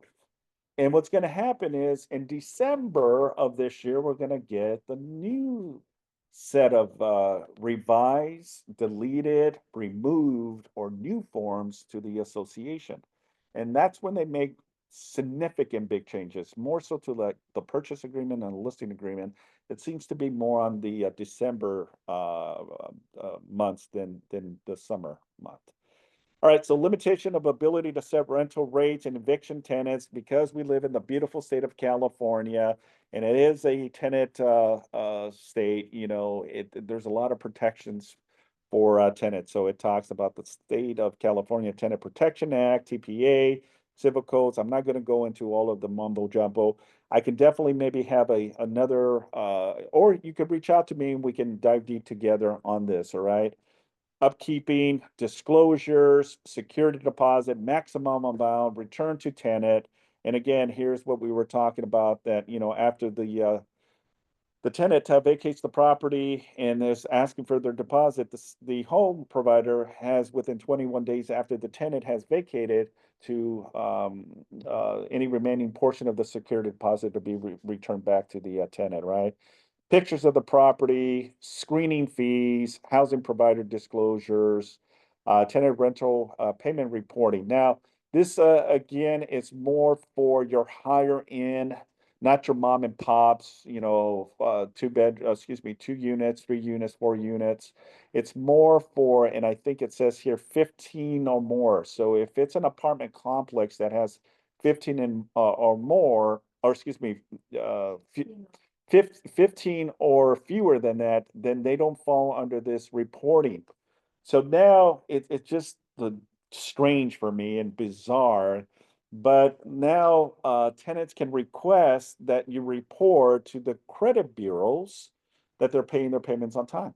And what's going to happen is in December of this year, we're going to get the new set of revised, deleted, removed, or new forms to the association. And that's when they make significant big changes, more so to like the purchase agreement and the listing agreement. It seems to be more on the December months than the summer month. All right, so limitation of ability to set rental rates and eviction tenants because we live in the beautiful state of California and it is a tenant state, there's a lot of protections for tenants. So it talks about the State of California Tenant Protection Act, TPA, civil codes. I'm not going to go into all of the mumbo jumbo. I can definitely maybe have another, or you could reach out to me and we can dive deep together on this, all right? Upkeeping, disclosures, security deposit, maximum amount, return to tenant. And again, here's what we were talking about that, after the tenant vacates the property and is asking for their deposit, the home provider has within 21 days after the tenant has vacated to any remaining portion of the security deposit to be returned back to the tenant, right? Pictures of the property, screening fees, housing provider disclosures, tenant rental payment reporting. Now, this again is more for your higher end, not your mom and pops, 2 units, 3 units, 4 units. It's more for, and I think it says here 15 or more. So if it's an apartment complex that has 15 and or more, or excuse me, 15 or fewer than that, then they don't fall under this reporting. So now it's just strange for me and bizarre. But now tenants can request that you report to the credit bureaus that they're paying their payments on time.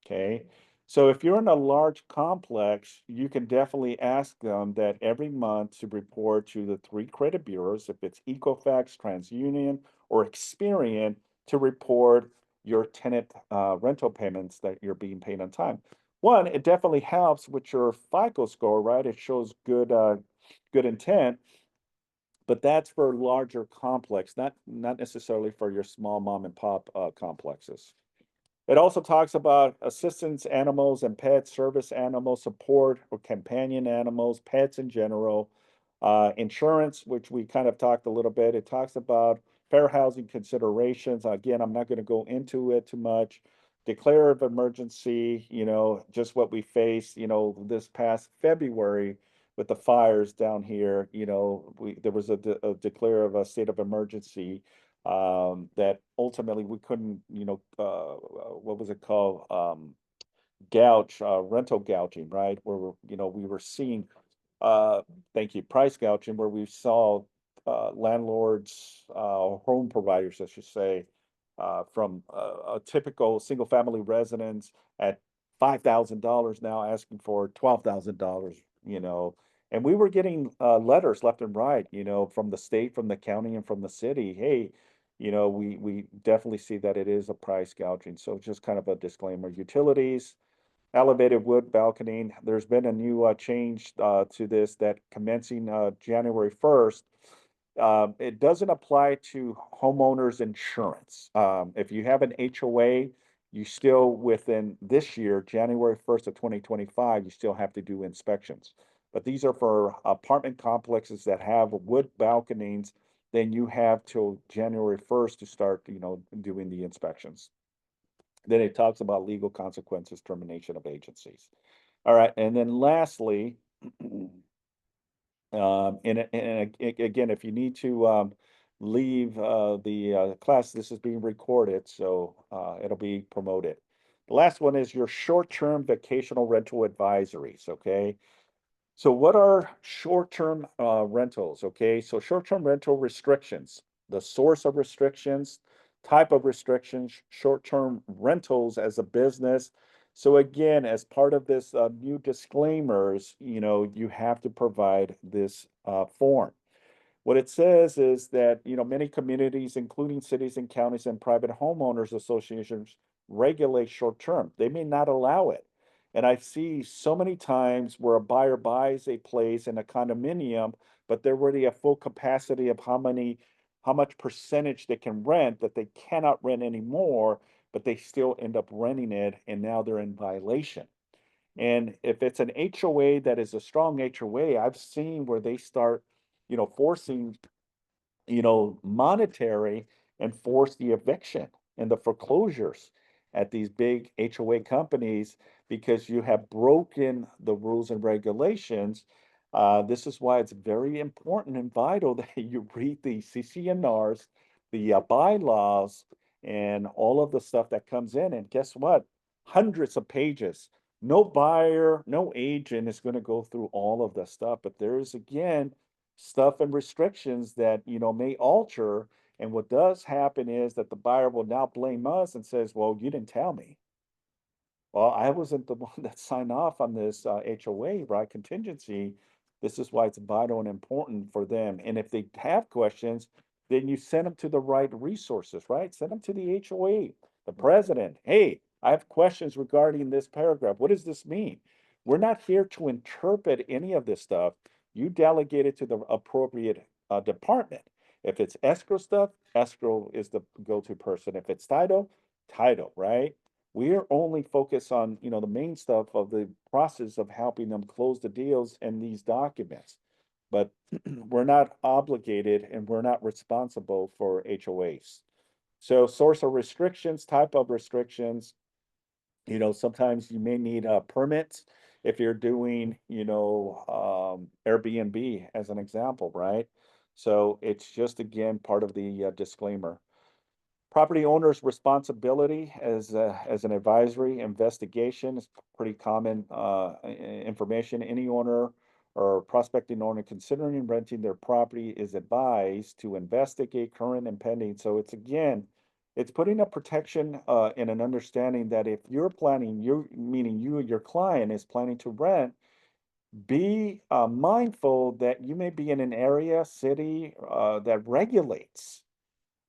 Okay. So if you're in a large complex, you can definitely ask them that every month to report to the three credit bureaus, if it's Equifax, TransUnion, or Experian, to report your tenant rental payments that you're being paid on time. One, it definitely helps with your FICO score, right? It shows good intent, but that's for larger complex, not necessarily for your small mom and pop complexes. It also talks about assistance animals and pet service animal support or companion animals, pets in general, insurance, which we kind of talked a little bit. It talks about fair housing considerations. Again, I'm not going to go into it too much. Declare of emergency, just what we faced, this past February with the fires down here, there was a declare of a state of emergency that ultimately we couldn't, what was it called? Rental gouging, right? Where we were seeing, uh, thank you, price gouging, where we saw landlords, home providers, I should say, from a typical single family residence at $5,000 now asking for $12,000, and we were getting letters left and right, from the state, from the county, and from the city. Hey, we definitely see that it is a price gouging. So just kind of a disclaimer. Utilities, elevated wood balcony. There's been a new change to this that commencing January 1st. It doesn't apply to homeowners insurance. If you have an HOA, you still within this year, January 1st of 2025, you still have to do inspections. But these are for apartment complexes that have wood balconies, then you have till January 1st to start, doing the inspections. Then it talks about legal consequences, termination of agencies. All right, and then lastly, again, if you need to leave the class, this is being recorded, so it'll be promoted. The last one is your short-term vacational rental advisories, okay? So what are short-term rentals? Okay, so short-term rental restrictions, the source of restrictions, type of restrictions, short-term rentals as a business. So again, as part of this new disclaimers, you have to provide this form. What it says is that, many communities, including cities and counties and private homeowners associations, regulate short term. They may not allow it. And I see so many times where a buyer buys a place in a condominium, but they're already at full capacity of how much percentage they can rent, that they cannot rent anymore, but they still end up renting it, and now they're in violation. And if it's an HOA that is a strong HOA, I've seen where they start, forcing, monetary and force the eviction and the foreclosures at these big HOA companies because you have broken the rules and regulations. This is why it's very important and vital that you read the CCNRs, the bylaws, and all of the stuff that comes in. And guess what? Hundreds of pages. No buyer, no agent is going to go through all of the stuff, but there's again stuff and restrictions that may alter. And what does happen is that the buyer will now blame us and says, well, you didn't tell me. Well, I wasn't the one that signed off on this HOA, right? Contingency. This is why it's vital and important for them. And if they have questions, then you send them to the right resources, right? Send them to the HOA, the president. Hey, I have questions regarding this paragraph. What does this mean? We're not here to interpret any of this stuff. You delegate it to the appropriate department. If it's escrow stuff, escrow is the go-to person. If it's title, right? We're only focused on, the main stuff of the process of helping them close the deals and these documents. But we're not obligated and we're not responsible for HOAs. So source of restrictions, type of restrictions, sometimes you may need permits if you're doing, Airbnb as an example, right? So it's just again part of the disclaimer. Property owner's responsibility as an advisory investigation is pretty common information. Any owner or prospecting owner considering renting their property is advised to investigate current and pending. So it's again, It's putting a protection and an understanding that if you're planning, meaning you and your client is planning to rent, be mindful that you may be in an area, city that regulates,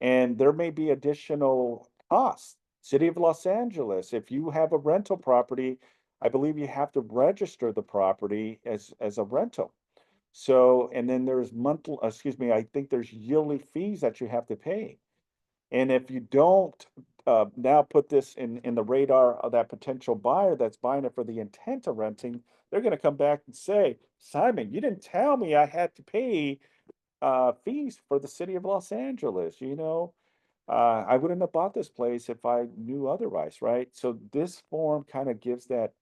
and there may be additional costs. City of Los Angeles, if you have a rental property, I believe you have to register the property as a rental. So, and then there's monthly, excuse me, I think there's yearly fees that you have to pay. And if you don't now put this in the radar of that potential buyer that's buying it for the intent of renting, they're going to come back and say, Simon, you didn't tell me I had to pay fees for the city of Los Angeles, you know? I wouldn't have bought this place if I knew otherwise, right? So this form kind of gives that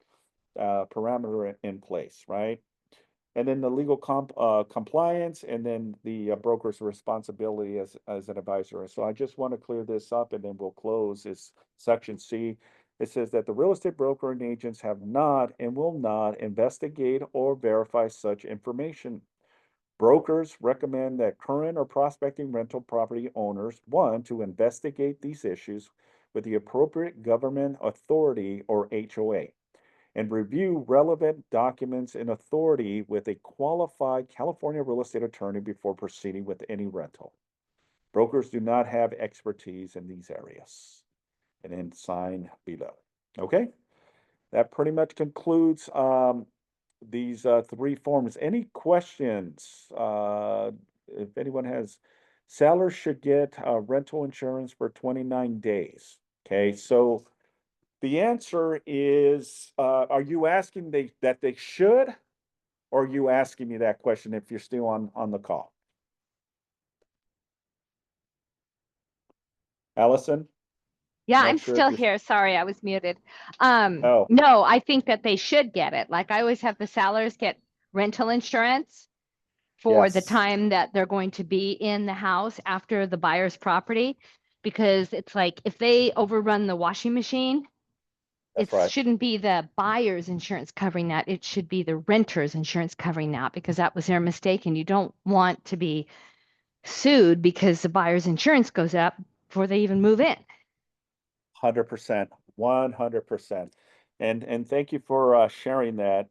parameter in place, right? And then the legal compliance, and then the broker's responsibility as an advisor. So I just want to clear this up, and then we'll close. Is section C. It says that the real estate broker and agents have not and will not investigate or verify such information. Brokers recommend that current or prospecting rental property owners, one, to investigate these issues with the appropriate government authority or HOA, and review relevant documents and authority with a qualified California real estate attorney before proceeding with any rental. Brokers do not have expertise in these areas. And then sign below. Okay, that pretty much concludes these three forms. Any questions? If anyone has, sellers should get rental insurance for 29 days. Okay, so the answer is, are you asking that they should, or are you asking me that question if you're still on the call? Allison? Yeah, Not I'm sure if still you're, here. Sorry, I was muted. oh, No, I think that they should get it. Like I always have the sellers get rental insurance for the yes, time that they're going to be in the house after the buyer's property. Because it's like if they overrun the washing machine, it that's right. shouldn't be the buyer's insurance covering that. It should be the renter's insurance covering that because that was their mistake. And you don't want to be sued because the buyer's insurance goes up before they even move in. 100%, 100%. And thank you for sharing that.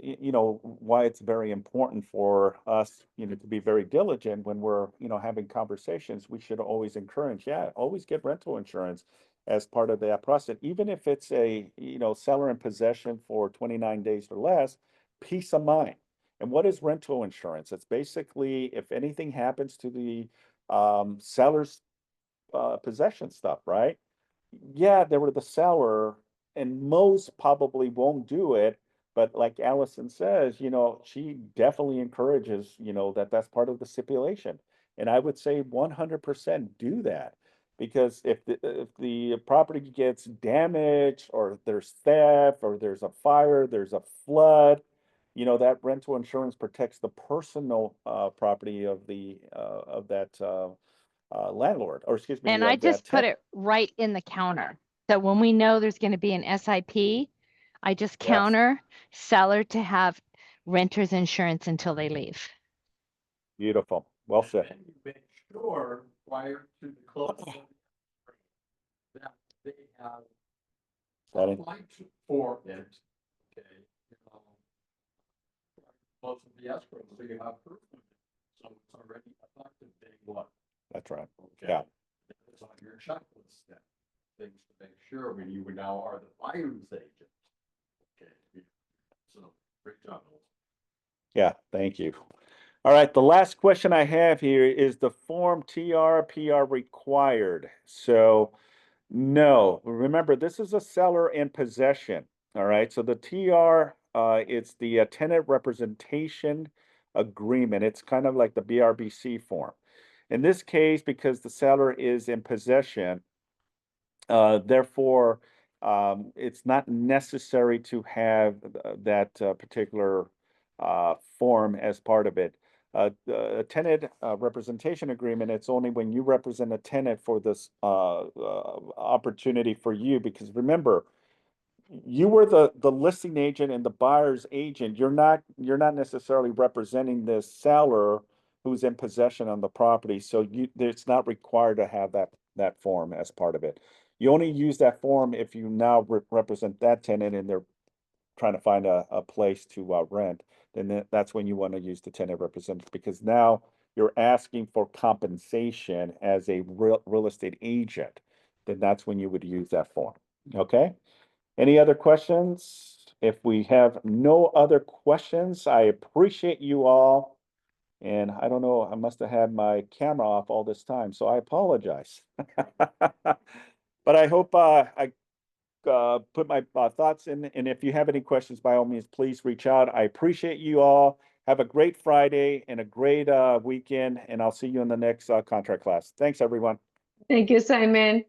You know, why it's very important for us, you know, to be very diligent when we're, you know, having conversations. We should always encourage, yeah, always get rental insurance as part of that process, even if it's a, you know, seller in possession for 29 days or less, peace of mind. And what is rental insurance? It's basically if anything happens to the seller's possession stuff, right? Yeah, they were the seller, and most probably won't do it. But like Allison says, you know, she definitely encourages, you know, that's part of the stipulation. And I would say 100% do that. Because if the property gets damaged, or there's theft, or there's a fire, there's a flood, you know, that rental insurance protects the personal property of the of that landlord, or excuse me, And I of that just put tenant. it right in the counter. So when we know there's going to be an SIP, I just Yes, counter seller to have renter's insurance until they leave. beautiful. Well said. And you make sure prior to the closing that they have That in- applied for it, okay? Close of the escrow, so you have proof of it. So it's already effective day one, That's right. okay? Yeah. It's on your checklist then, things to make sure when you now are the buyer's agent. Okay, so great job. Yeah, thank you. All right, the last question I have here is the form TR/PR required? So no, remember, this is a seller in possession. All right, so the TR, it's the tenant representation agreement. It's kind of like the BRBC form. In this case, because the seller is in possession, therefore, it's not necessary to have that particular form as part of it. A tenant representation agreement, it's only when you represent a tenant for this opportunity for you, because remember, you were the listing agent and the buyer's agent. You're not necessarily representing the seller who's in possession on the property. So it's not required to have that that form as part of it. You only use that form if you now represent that tenant and they're trying to find a place to rent, then that's when you want to use the tenant representative, because now you're asking for compensation as a real estate agent, then that's when you would use that form. Okay? Any other questions? If we have no other questions, I appreciate you all. And I don't know, I must have had my camera off all this time, so I apologize. But I hope I put my thoughts in, and if you have any questions, by all means, please reach out. I appreciate you all. Have a great Friday and a great weekend, and I'll see you in the next contract class. Thanks, everyone. Thank you, Simon.